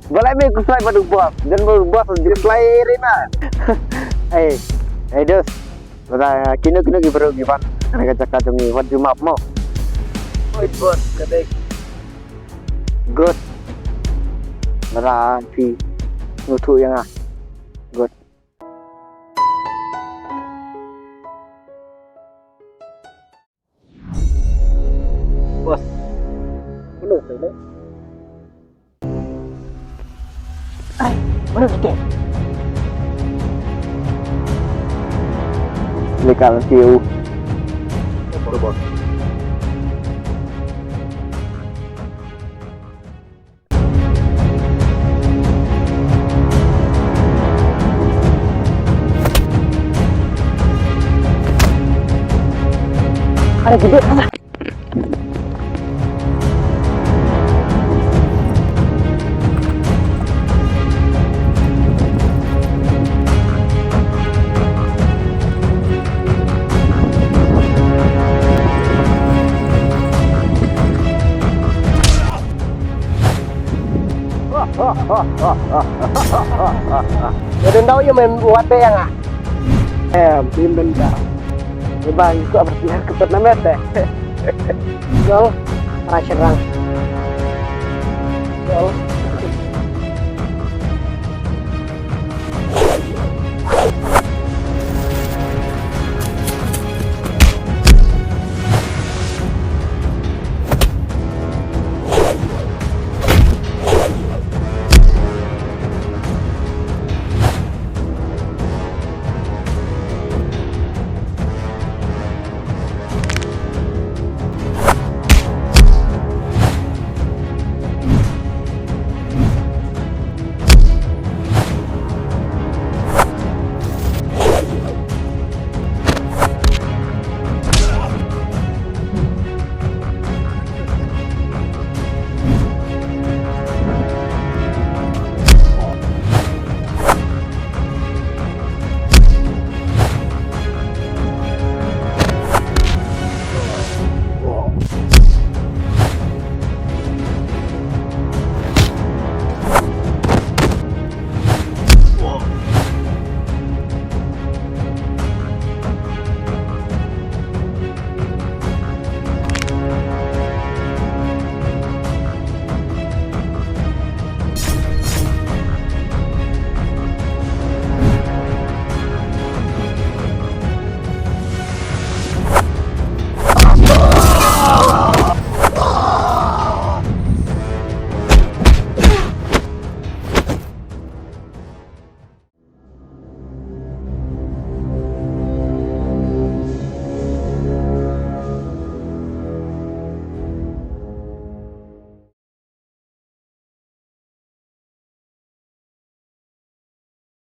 Boleh mi ku fly pada buat dan buat jadi fly rina. Hey, hey dos. Pada kini baru gimana? Nak cakap ni what you map mo? Oi bos, kadek. Good. Pada si nutu yang good. Bos. Belum selesai. Ay, mana sikit? Legal siu. Betul bos. Ada gede sana. Jadi tahu ya main buat yang Tim benda. Bang, itu apa sih kput nama teh? Gol, serang. Gol.